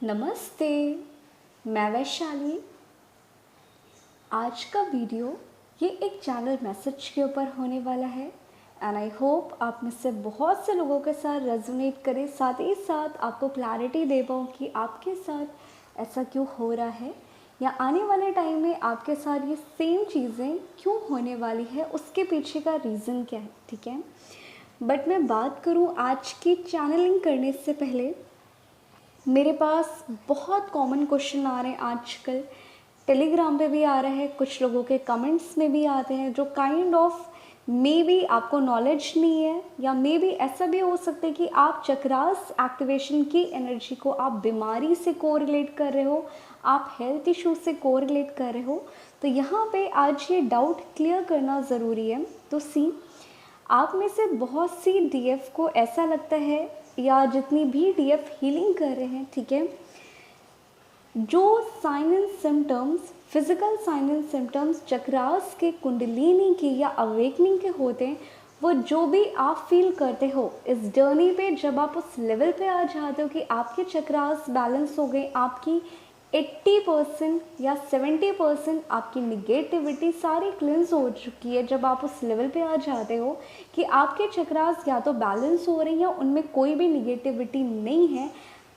नमस्ते, मैं वैशाली। आज का वीडियो ये एक चैनल मैसेज के ऊपर होने वाला है एंड आई होप आप में से बहुत से लोगों के साथ रेजोनेट करे, साथ ही साथ आपको क्लैरिटी दे पाऊँ कि आपके साथ ऐसा क्यों हो रहा है या आने वाले टाइम में आपके साथ ये सेम चीज़ें क्यों होने वाली है, उसके पीछे का रीज़न क्या है। ठीक है, बट मैं बात करूँ आज की चैनलिंग करने से पहले मेरे पास बहुत कॉमन क्वेश्चन आ रहे हैं आजकल, टेलीग्राम पे भी आ रहा है, कुछ लोगों के कमेंट्स में भी आते हैं, जो काइंड ऑफ मे बी आपको नॉलेज नहीं है या मे बी ऐसा भी हो सकता है कि आप चक्रास एक्टिवेशन की एनर्जी को आप बीमारी से कोरिलेट कर रहे हो, आप हेल्थ इशू से कोरिलेट कर रहे हो। तो यहाँ पे आज ये डाउट क्लियर करना ज़रूरी है। तो सी, आप में से बहुत सी डीएफ को ऐसा लगता है या जितनी भी डीएफ हीलिंग कर रहे हैं, ठीक है, जो sign and symptoms, physical sign and symptoms chakras के, कुंडलिनी के या अवेकनिंग के होते हैं, वो जो भी आप फील करते हो इस जर्नी पे, जब आप उस लेवल पे आ जाते हो कि आपके चक्रास बैलेंस हो गए, आपकी 80% या 70% आपकी निगेटिविटी सारी क्लिंस हो चुकी है, जब आप उस लेवल पे आ जाते हो कि आपके चक्रास या तो बैलेंस हो रही हैं, उनमें कोई भी निगेटिविटी नहीं है,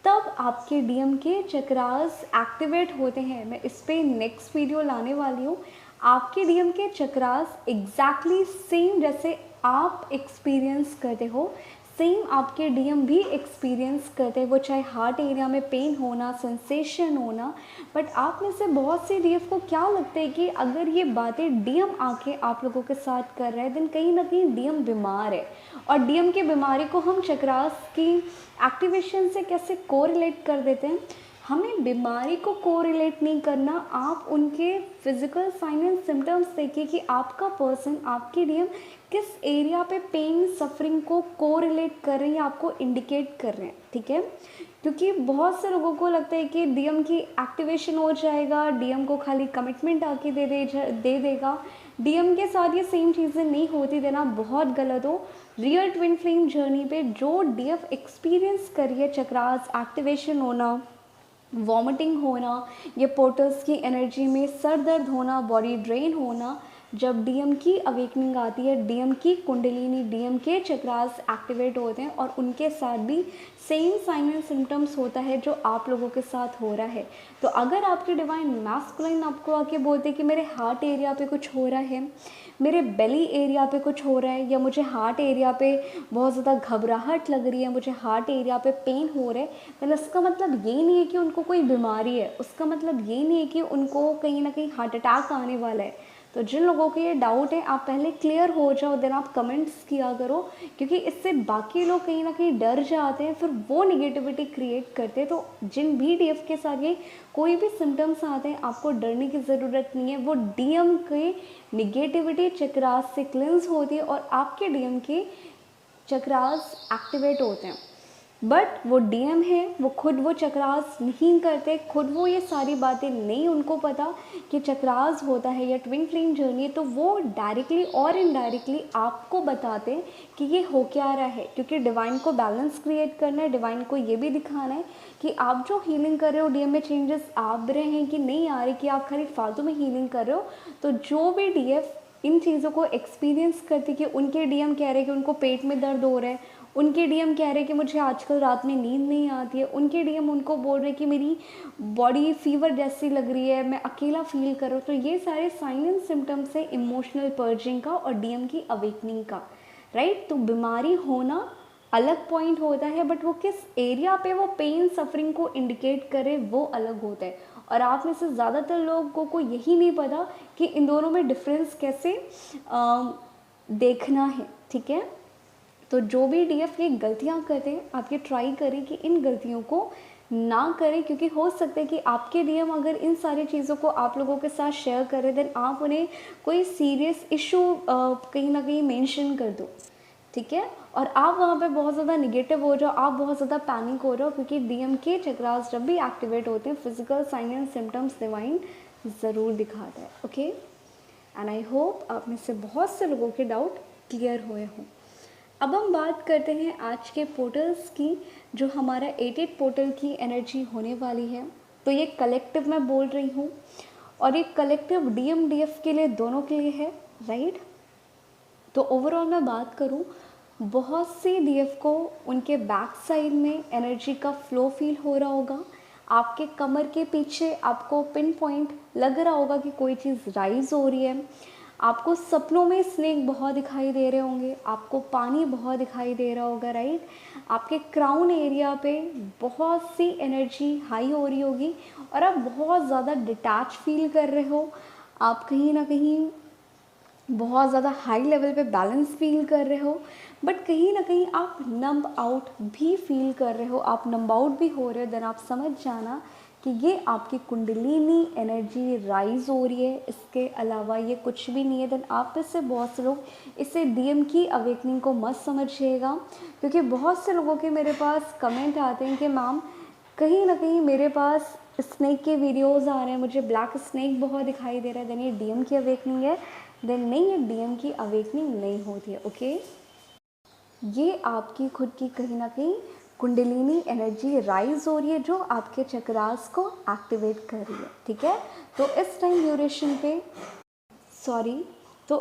तब आपके डीएम के चक्रास एक्टिवेट होते हैं। मैं इस पर नेक्स्ट वीडियो लाने वाली हूँ। आपके डीएम के चक्रास एग्जैक्टली सेम जैसे आप एक्सपीरियंस करते हो, सेम आपके डीएम भी एक्सपीरियंस करते हैं, वो चाहे हार्ट एरिया में पेन होना, सेंसेशन होना। बट आप में से बहुत से डीएफ को क्या लगता है कि अगर ये बातें डीएम आके आप लोगों के साथ कर रहे हैं, देन कहीं ना कहीं डीएम बीमार है। और डीएम की बीमारी को हम चक्रास की एक्टिवेशन से कैसे कोरिलेट कर देते हैं। हमें बीमारी को कोरिलेट नहीं करना, आप उनके फिजिकल साइन एंड सिम्टम्स देखिए कि आपका पर्सन, आपकी डीएम किस एरिया पे पेन सफरिंग को कोरिलेट कर रहे हैं, आपको इंडिकेट कर रहे हैं। ठीक है, क्योंकि बहुत से लोगों को लगता है कि डीएम की एक्टिवेशन हो जाएगा, डीएम को खाली कमिटमेंट आके दे देगा। डीएम के साथ ये सेम चीज़ें नहीं होती, देना बहुत गलत हो। रियल ट्विन फ्लेम जर्नी पे जो डीएफ एक्सपीरियंस करिए, चक्रास एक्टिवेशन होना, वॉमिटिंग होना, ये पोर्टल्स की एनर्जी में सर दर्द होना, बॉडी ड्रेन होना, जब डीएम की अवेकनिंग आती है, डीएम की कुंडलिनी, डीएम के चक्रास एक्टिवेट होते हैं और उनके साथ भी सेम साइन एंड सिम्टम्स होता है जो आप लोगों के साथ हो रहा है। तो अगर आपके डिवाइन मैस्कुलाइन आपको आके बोलते कि मेरे हार्ट एरिया पे कुछ हो रहा है, मेरे बेली एरिया पे कुछ हो रहा है, या मुझे हार्ट एरिया पे बहुत ज़्यादा घबराहट लग रही है, मुझे हार्ट एरिया पे पेन हो रहा है, तो उसका मतलब ये नहीं है कि उनको कोई बीमारी है, उसका मतलब ये नहीं है कि उनको कहीं ना कहीं हार्ट अटैक आने वाला है। तो जिन लोगों के ये डाउट है, आप पहले क्लियर हो जाओ, देन आप कमेंट्स किया करो, क्योंकि इससे बाकी लोग कहीं ना कहीं डर जाते हैं, फिर वो निगेटिविटी क्रिएट करते हैं। तो जिन भी डीएफ के साथ ये कोई भी सिम्टम्स आते हैं, आपको डरने की ज़रूरत नहीं है। वो डीएम के निगेटिविटी चक्रास से क्लिंस होती है और आपके डीएम के चक्रास एक्टिवेट होते हैं। बट वो डीएम है, वो खुद वो चक्रास नहीं करते, खुद वो ये सारी बातें नहीं उनको पता कि चक्रास होता है या ट्विन फ्लेम जर्नी है, तो वो डायरेक्टली और इनडायरेक्टली आपको बताते हैं कि ये हो क्या रहा है। क्योंकि डिवाइन को बैलेंस क्रिएट करना है, डिवाइन को ये भी दिखाना है कि आप जो हीलिंग कर रहे हो, डीएम में चेंजेस आ रहे हैं कि नहीं आ रहे, कि आप खाली फालतू में हीलिंग कर रहे हो। तो जो भी डीएफ इन चीज़ों को एक्सपीरियंस करती कि उनके डीएम कह रहे हैं कि उनको पेट में दर्द हो रहा है, उनके डीएम कह रहे हैं कि मुझे आजकल रात में नींद नहीं आती है, उनके डीएम उनको बोल रहे हैं कि मेरी बॉडी फीवर जैसी लग रही है, मैं अकेला फील कर रहा हूँ। तो ये सारे साइन एंड सिम्टम्स है इमोशनल पर्जिंग का और डीएम की अवेकनिंग का, राइट। तो बीमारी होना अलग पॉइंट होता है, बट वो किस एरिया पे वो पेन सफरिंग को इंडिकेट करे वो अलग होता है। और आप में से ज़्यादातर लोगों को यही नहीं पता कि इन दोनों में डिफरेंस कैसे देखना है। ठीक है, तो जो भी डीएफ ये गलतियां करते हैं, आप ये ट्राई करें कि इन गलतियों को ना करें, क्योंकि हो सकता है कि आपके डीएम अगर इन सारी चीज़ों को आप लोगों के साथ शेयर करें, देन आप उन्हें कोई सीरियस इशू कहीं ना कहीं मेंशन कर दो। ठीक है, और आप वहाँ पे बहुत ज़्यादा निगेटिव हो जाओ, आप बहुत ज़्यादा पैनिक हो जाओ, क्योंकि डीएम के चक्रास जब भी एक्टिवेट होते हैं, physical sign and symptoms divine ज़रूर दिखाता है। ओके, एंड आई होप आप में से बहुत से लोगों के डाउट क्लियर हुए हों। अब हम बात करते हैं आज के पोर्टल्स की, जो हमारा 88 पोर्टल की एनर्जी होने वाली है। तो ये कलेक्टिव मैं बोल रही हूँ, और ये कलेक्टिव डीएम डीएफ के लिए, दोनों के लिए है, राइट। तो ओवरऑल मैं बात करूँ, बहुत सी डीएफ को उनके बैक साइड में एनर्जी का फ्लो फील हो रहा होगा। आपके कमर के पीछे आपको पिन पॉइंट लग रहा होगा कि कोई चीज़ राइज हो रही है। आपको सपनों में स्नेक बहुत दिखाई दे रहे होंगे, आपको पानी बहुत दिखाई दे रहा होगा, राइट। आपके क्राउन एरिया पे बहुत सी एनर्जी हाई हो रही होगी और आप बहुत ज़्यादा डिटैच फील कर रहे हो। आप कहीं ना कहीं बहुत ज़्यादा हाई लेवल पे बैलेंस फील कर रहे हो, बट कहीं ना कहीं आप नंब आउट भी फील कर रहे हो, आप नंब आउट भी हो रहे हो। देन आप समझ जाना कि ये आपकी कुंडलिनी एनर्जी राइज हो रही है, इसके अलावा ये कुछ भी नहीं है। देन आप में से बहुत से लोग इसे डीएम की अवेकनिंग को मत समझिएगा, क्योंकि बहुत से लोगों के मेरे पास कमेंट आते हैं कि मैम कहीं ना कहीं मेरे पास स्नेक के वीडियोस आ रहे हैं, मुझे ब्लैक स्नेक बहुत दिखाई दे रहा है, देन ये डीएम की अवेकनिंग है। देन नहीं, ये डीएम की अवेकनिंग नहीं होती है, ओके। ये आपकी खुद की कहीं ना कहीं कुंडलिनी एनर्जी राइज हो रही है, जो आपके चक्रास को एक्टिवेट कर रही है, ठीक है। तो इस टाइम ड्यूरेशन पे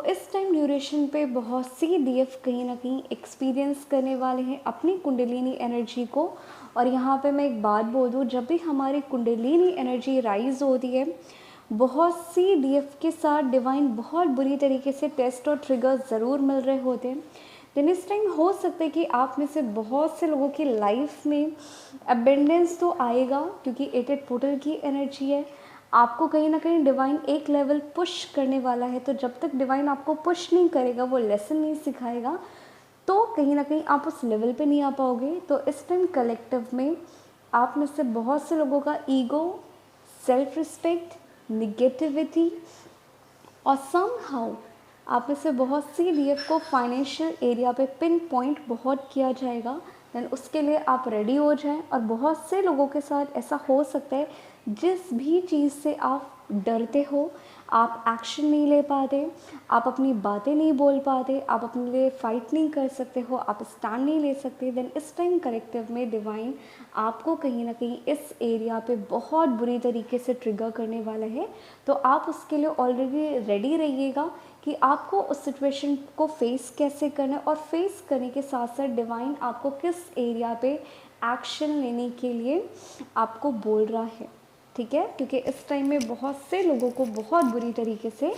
इस टाइम ड्यूरेशन पे बहुत सी डीएफ कहीं ना कहीं एक्सपीरियंस करने वाले हैं अपनी कुंडलिनी एनर्जी को। और यहाँ पे मैं एक बात बोल दूँ, जब भी हमारी कुंडलिनी एनर्जी राइज होती है, बहुत सी डीएफ के साथ डिवाइन बहुत बुरी तरीके से टेस्ट और ट्रिगर ज़रूर मिल रहे होते हैं। देन इस टाइम हो सकता है कि आप में से बहुत से लोगों की लाइफ में अबेंडेंस तो आएगा, क्योंकि 88 पोर्टल की एनर्जी है। आपको कहीं ना कहीं डिवाइन एक लेवल पुश करने वाला है, तो जब तक डिवाइन आपको पुश नहीं करेगा, वो लेसन नहीं सिखाएगा, तो कहीं ना कहीं आप उस लेवल पे नहीं आ पाओगे। तो इस टाइम कलेक्टिव में आप में से बहुत से लोगों का ईगो, सेल्फ रिस्पेक्ट, निगेटिविटी, और समहाउ आप में से बहुत सी डीएफ को फाइनेंशियल एरिया पे पिन पॉइंट बहुत किया जाएगा। देन उसके लिए आप रेडी हो जाएं। और बहुत से लोगों के साथ ऐसा हो सकता है, जिस भी चीज़ से आप डरते हो, आप एक्शन नहीं ले पाते, आप अपनी बातें नहीं बोल पाते, आप अपने लिए फ़ाइट नहीं कर सकते हो, आप स्टैंड नहीं ले सकते। देन इस टाइम कलेक्टिव में डिवाइन आपको कहीं ना कहीं इस एरिया पे बहुत बुरी तरीके से ट्रिगर करने वाला है। तो आप उसके लिए ऑलरेडी रेडी रहिएगा कि आपको उस सिचुएशन को फेस कैसे करना है, और फेस करने के साथ साथ डिवाइन आपको किस एरिया पे एक्शन लेने के लिए आपको बोल रहा है, ठीक है। क्योंकि इस टाइम में बहुत से लोगों को बहुत बुरी तरीके से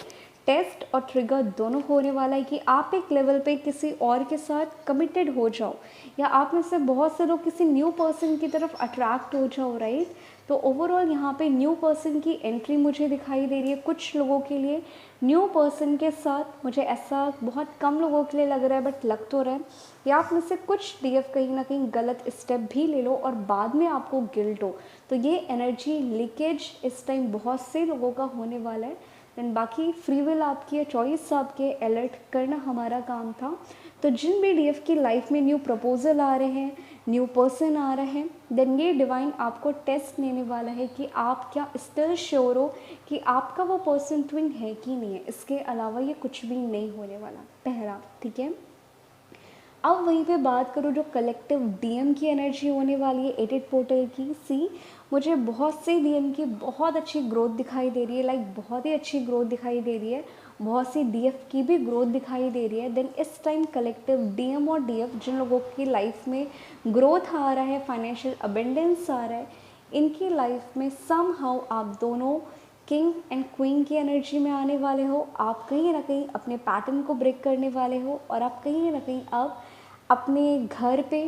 टेस्ट और ट्रिगर दोनों होने वाला है कि आप एक लेवल पे किसी और के साथ कमिटेड हो जाओ, या आप में से बहुत से लोग किसी न्यू पर्सन की तरफ अट्रैक्ट हो जाओ, राइट। तो ओवरऑल यहाँ पे न्यू पर्सन की एंट्री मुझे दिखाई दे रही है कुछ लोगों के लिए। न्यू पर्सन के साथ मुझे ऐसा बहुत कम लोगों के लिए लग रहा है, बट लग तो रहा है, या आप में से कुछ डीएफ कहीं ना कहीं गलत स्टेप भी ले लो और बाद में आपको गिल्ट हो। तो ये एनर्जी लीकेज इस टाइम बहुत से लोगों का होने वाला है। देन बाकी फ्री विल आपकी है, चॉइस आपके, अलर्ट करना हमारा काम था। तो जिन भी डीएफ की लाइफ में न्यू प्रपोजल आ रहे हैं, न्यू पर्सन आ रहे हैं, देन ये डिवाइन आपको टेस्ट लेने वाला है कि आप क्या स्टिल श्योर हो कि आपका वो पर्सन ट्विन है कि नहीं है। इसके अलावा ये कुछ भी नहीं होने वाला, पहला, ठीक है। अब वहीं पे बात करूँ जो कलेक्टिव डीएम की एनर्जी होने वाली है 88 पोर्टल की, सी मुझे बहुत से डीएम की बहुत अच्छी ग्रोथ दिखाई दे रही है, लाइक बहुत ही अच्छी ग्रोथ दिखाई दे रही है। बहुत सी डीएफ की भी ग्रोथ दिखाई दे रही है। देन इस टाइम कलेक्टिव डीएम और डीएफ जिन लोगों की लाइफ में ग्रोथ आ रहा है, फाइनेंशियल अबेंडेंस आ रहा है, इनकी लाइफ में समहाउ आप दोनों किंग एंड क्वीन की एनर्जी में आने वाले हो। आप कहीं ना कहीं अपने पैटर्न को ब्रेक करने वाले हो, और आप कहीं ना कहीं अब अपने घर पे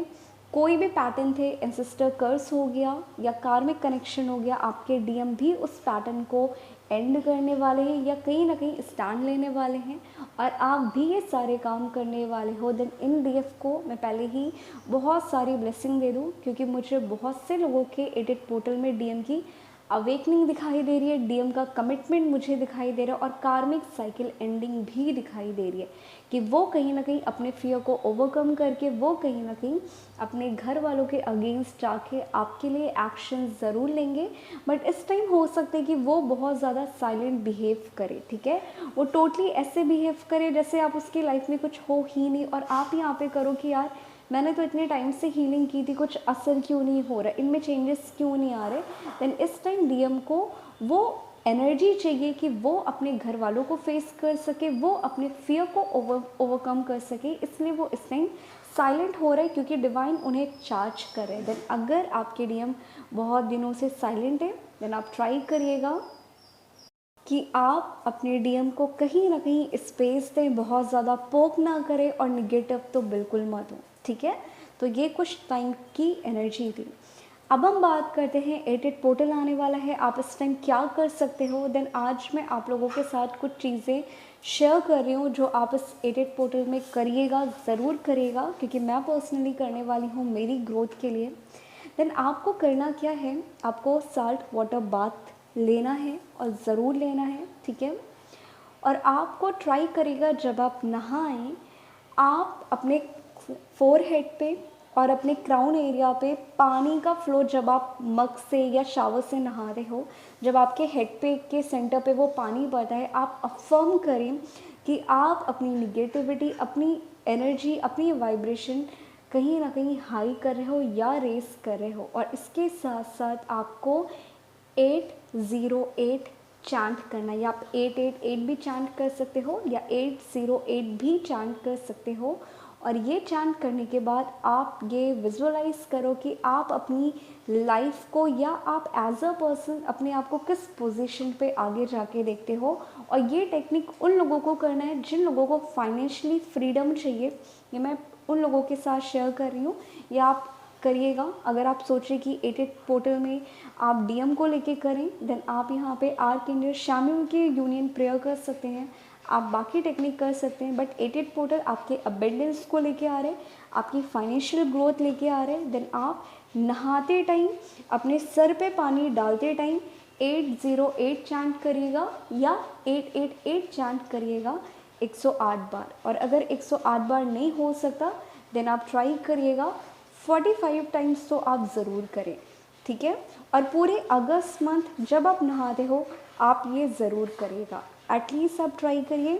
कोई भी पैटर्न थे, एंसेस्टर कर्स हो गया या कार्मिक कनेक्शन हो गया, आपके डीएम भी उस पैटर्न को एंड करने वाले हैं या कहीं ना कहीं स्टैंड लेने वाले हैं, और आप भी ये सारे काम करने वाले हो। देन इन डीएफ को मैं पहले ही बहुत सारी ब्लेसिंग दे दूँ, क्योंकि मुझे बहुत से लोगों के 88 पोर्टल में डीएम की अवेकनिंग दिखाई दे रही है, डीएम का कमिटमेंट मुझे दिखाई दे रहा है, और कार्मिक साइकिल एंडिंग भी दिखाई दे रही है कि वो कहीं ना कहीं अपने फियर को ओवरकम करके वो कहीं ना कहीं अपने घर वालों के अगेंस्ट जाके आपके लिए एक्शन ज़रूर लेंगे। बट इस टाइम हो सकता है कि वो बहुत ज़्यादा साइलेंट बिहेव करे, ठीक है, वो टोटली ऐसे बिहेव करे जैसे आप उसकी लाइफ में कुछ हो ही नहीं, और आप यहाँ पे करो कि यार मैंने तो इतने टाइम से हीलिंग की थी, कुछ असर क्यों नहीं हो रहा है, इनमें चेंजेस क्यों नहीं आ रहे। देन इस टाइम डीएम को वो एनर्जी चाहिए कि वो अपने घर वालों को फेस कर सके, वो अपने फियर को ओवरकम कर सके, इसलिए वो इस टाइम साइलेंट हो रहा है क्योंकि डिवाइन उन्हें चार्ज कर रहे हैं। देन अगर आपके डीएम बहुत दिनों से साइलेंट है, देन आप ट्राई करिएगा कि आप अपने डीएम को कहीं ना कहीं स्पेस दें, बहुत ज़्यादा पोक ना करें, और निगेटिव तो बिल्कुल मत हो, ठीक है। तो ये कुछ टाइम की एनर्जी थी। अब हम बात करते हैं 88 पोर्टल आने वाला है, आप इस टाइम क्या कर सकते हो। देन आज मैं आप लोगों के साथ कुछ चीज़ें शेयर कर रही हूँ जो आप इस 88 पोर्टल में करिएगा, ज़रूर करिएगा, क्योंकि मैं पर्सनली करने वाली हूँ मेरी ग्रोथ के लिए। देन आपको करना क्या है, आपको साल्ट वाटर बाथ लेना है और ज़रूर लेना है, ठीक है। और आपको ट्राई करिएगा जब आप नहाएं, आप अपने फोरहेड पे और अपने क्राउन एरिया पे पानी का फ्लो, जब आप मग से या शावर से नहा रहे हो, जब आपके हेड पे के सेंटर पे वो पानी पड़ता है, आप अफर्म करें कि आप अपनी निगेटिविटी, अपनी एनर्जी, अपनी वाइब्रेशन कहीं ना कहीं हाई कर रहे हो या रेस कर रहे हो। और इसके साथ साथ आपको 808 चांट करना है, या आप 888 भी चांट कर सकते हो या 808 भी चांट कर सकते हो। और ये चांट करने के बाद आप ये विजुअलाइज करो कि आप अपनी लाइफ को या आप एज अ पर्सन अपने आप को किस पोजीशन पे आगे जाके देखते हो। और ये टेक्निक उन लोगों को करना है जिन लोगों को फाइनेंशियली फ्रीडम चाहिए, ये मैं उन लोगों के साथ शेयर कर रही हूँ। या आप करिएगा, अगर आप सोचें कि 88 पोर्टल में आप डीएम को लेके करें, देन आप यहाँ पे आर्कएंजल शामिल की यूनियन प्रेयर कर सकते हैं, आप बाकी टेक्निक कर सकते हैं। बट 88 पोर्टल आपके अबेंडेंस को लेके आ रहे हैं, आपकी फाइनेंशियल ग्रोथ लेके आ रहे हैं। देन आप नहाते टाइम, अपने सर पे पानी डालते टाइम 808 चांट करिएगा या 888 चांट करिएगा 108 बार। और अगर 108 बार नहीं हो सकता, देन आप ट्राई करिएगा 45 टाइम्स तो आप ज़रूर करें, ठीक है। और पूरे अगस्त मंथ जब आप नहाते हो आप ये ज़रूर करिएगा, एटलीस्ट आप ट्राई करिए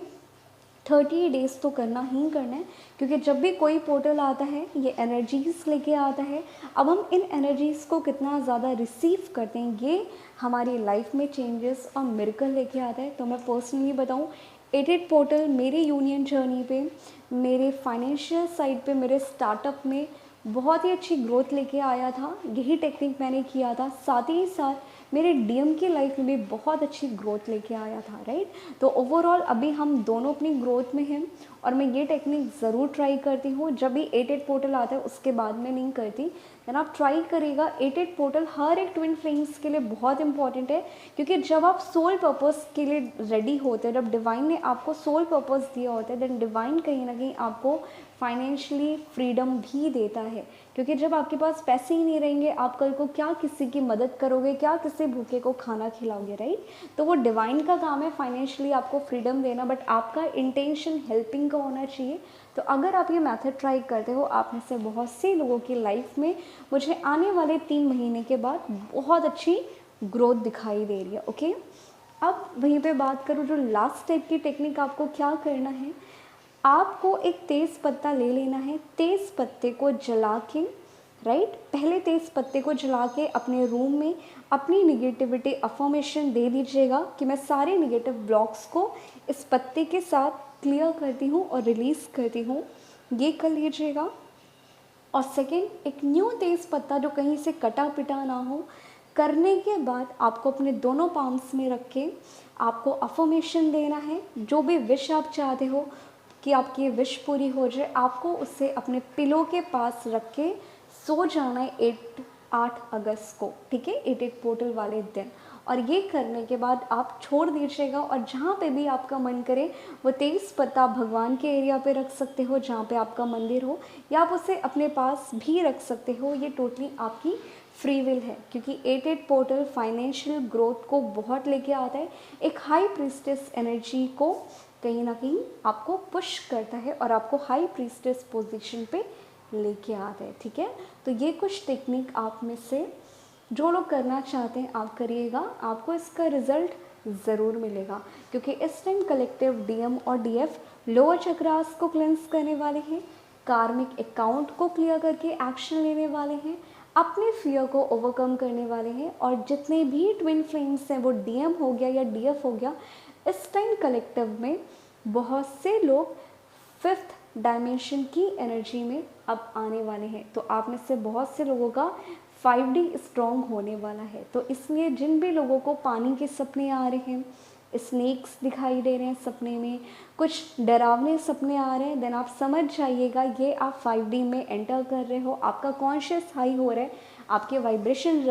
30 डेज़ तो करना ही करना है, क्योंकि जब भी कोई पोर्टल आता है ये एनर्जीज़ लेके आता है। अब हम इन एनर्जीज़ को कितना ज़्यादा रिसीव करते हैं, ये हमारी लाइफ में चेंजेस और मिरेकल लेके आता है। तो मैं पर्सनली बताऊँ, 88 पोर्टल मेरे यूनियन जर्नी पे, मेरे फाइनेंशियल साइड पे, मेरे स्टार्टअप में बहुत ही अच्छी ग्रोथ लेके आया था। यही टेक्निक मैंने किया था, साथ ही साथ मेरे डीएम की लाइफ में भी बहुत अच्छी ग्रोथ लेके आया था, राइट। तो ओवरऑल अभी हम दोनों अपनी ग्रोथ में हैं, और मैं ये टेक्निक ज़रूर ट्राई करती हूँ। जब भी 88 पोर्टल आता है उसके बाद में नहीं करती। देन आप ट्राई करिएगा। 88 पोर्टल हर एक ट्विन फ्लेम्स के लिए बहुत इंपॉर्टेंट है, क्योंकि जब आप सोल पर्पस के लिए रेडी होते हैं, जब डिवाइन ने आपको सोल पर्पस दिया होता है, देन डिवाइन कहीं ना कहीं आपको फाइनेंशियली फ्रीडम भी देता है। क्योंकि जब आपके पास पैसे ही नहीं रहेंगे, आप कल को क्या किसी की मदद करोगे, क्या किसी भूखे को खाना खिलाओगे, राइट। तो वो डिवाइन का काम है फाइनेंशियली आपको फ्रीडम देना, बट आपका इंटेंशन हेल्पिंग का होना चाहिए। तो अगर आप ये मेथड ट्राई करते हो, आप में से बहुत सी लोगों की लाइफ में मुझे आने वाले 3 महीने के बाद बहुत अच्छी ग्रोथ दिखाई दे रही है, ओके। अब वहीं पे बात करूँ, जो लास्ट टाइप की टेक्निक आपको क्या करना है, आपको एक तेज़ पत्ता ले लेना है, तेज़ पत्ते को जला के, राइट, पहले तेज़ पत्ते को जला के अपने रूम में अपनी निगेटिविटी अफर्मेशन दे दीजिएगा कि मैं सारे निगेटिव ब्लॉक्स को इस पत्ते के साथ क्लियर करती हूँ और रिलीज़ करती हूँ, ये कर लीजिएगा। और सेकेंड, एक न्यू तेज़ पत्ता जो कहीं से कटा पिटा ना हो, करने के बाद आपको अपने दोनों पाम्स में रख के आपको अफर्मेशन देना है। जो भी विश आप चाहते हो कि आपकी ये विश पूरी हो जाए, आपको उसे अपने पिलो के पास रख के सो जाना है 8 अगस्त को, ठीक है, 88 पोर्टल वाले दिन। और ये करने के बाद आप छोड़ दीजिएगा, और जहाँ पे भी आपका मन करे वो तेज़ पत्ता भगवान के एरिया पे रख सकते हो, जहाँ पे आपका मंदिर हो, या आप उसे अपने पास भी रख सकते हो। ये टोटली आपकी फ्री विल है, क्योंकि 88 पोर्टल फाइनेंशियल ग्रोथ को बहुत लेके आता है। एक हाई प्रीस्टेस एनर्जी को कहीं ना कहीं आपको पुश करता है और आपको हाई प्रीस्टेस पोजीशन पे लेके आता है। ठीक है, तो ये कुछ टेक्निक आप में से जो लोग करना चाहते हैं आप करिएगा, आपको इसका रिजल्ट ज़रूर मिलेगा। क्योंकि इस टाइम कलेक्टिव डीएम और डीएफ लोअर चक्रास को क्लेंस करने वाले हैं, कार्मिक अकाउंट को क्लियर करके एक्शन लेने वाले हैं, अपने फियर को ओवरकम करने वाले हैं, और जितने भी ट्विन फ्लेम्स हैं वो डीएम हो गया या डीएफ हो गया, इस टाइम कलेक्टिव में बहुत से लोग फिफ्थ डायमेंशन की एनर्जी में अब आने वाले हैं। तो आप में से बहुत से लोगों का 5D स्ट्रॉन्ग होने वाला है। तो इसलिए जिन भी लोगों को पानी के सपने आ रहे हैं, स्नेक्स दिखाई दे रहे हैं सपने में, कुछ डरावने सपने आ रहे हैं, देन आप समझ जाइएगा ये आप 5D में एंटर कर रहे हो। आपका कॉन्शियस हाई हो रहा है, आपके वाइब्रेशन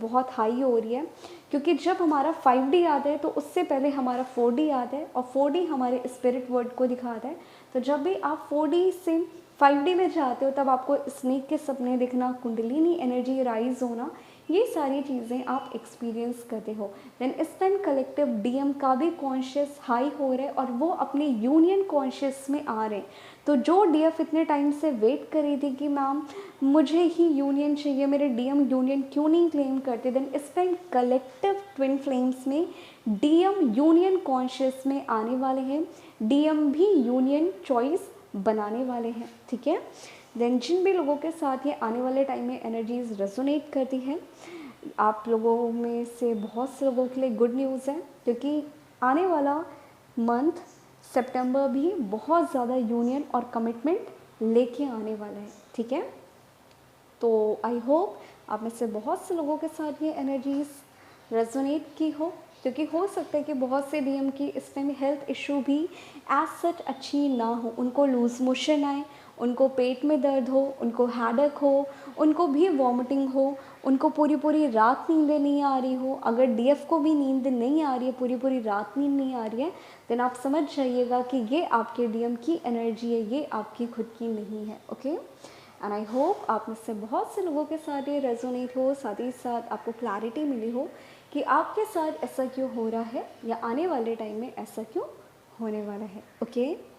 बहुत हाई हो रही है। क्योंकि जब हमारा 5D आता है तो उससे पहले हमारा 4D आता है, और 4D हमारे स्पिरिट वर्ल्ड को दिखाता है। तो जब भी आप 4D से 5D में जाते हो तब आपको स्नेक के सपने दिखना, कुंडलिनी एनर्जी राइज होना, ये सारी चीज़ें आप एक्सपीरियंस करते हो। देन इस टाइम कलेक्टिव डीएम का भी कॉन्शियस हाई हो रहा है और वो अपने यूनियन कॉन्शियस में आ रहे हैं। तो जो डीएफ इतने टाइम से वेट कर रही थी कि मैम मुझे ही यूनियन चाहिए, मेरे डीएम यूनियन क्यों नहीं क्लेम करते, देन इस टाइम कलेक्टिव ट्विन फ्लेम्स में डीएम यूनियन कॉन्शियस में आने वाले हैं, डीएम भी यूनियन चॉइस बनाने वाले हैं। ठीक है, देन जिन भी लोगों के साथ ये आने वाले टाइम में एनर्जीज रेजोनेट करती हैं, आप लोगों में से बहुत से लोगों के लिए गुड न्यूज़ है, क्योंकि आने वाला मंथ सितंबर भी बहुत ज़्यादा यूनियन और कमिटमेंट लेके आने वाला है। ठीक है, तो आई होप आप में से बहुत से लोगों के साथ ये एनर्जीज रेजोनेट की हो, क्योंकि हो सकता है कि बहुत से डीएम की इस टाइम हेल्थ इशू भी एज सच अच्छी ना हो, उनको लूज मोशन आए, उनको पेट में दर्द हो, उनको हेडेक हो, उनको भी वॉमिटिंग हो, उनको पूरी पूरी रात नींद नहीं आ रही हो। अगर डीएफ को भी नींद नहीं आ रही है, पूरी पूरी रात नींद नहीं आ रही है, देन आप समझ जाइएगा कि ये आपके डीएम की एनर्जी है, ये आपकी खुद की नहीं है। ओके, एंड आई होप आप में से बहुत से लोगों के साथ ये रेजोनेट हो, साथ ही साथ आपको क्लैरिटी मिली हो कि आपके साथ ऐसा क्यों हो रहा है या आने वाले टाइम में ऐसा क्यों होने वाला है। ओके।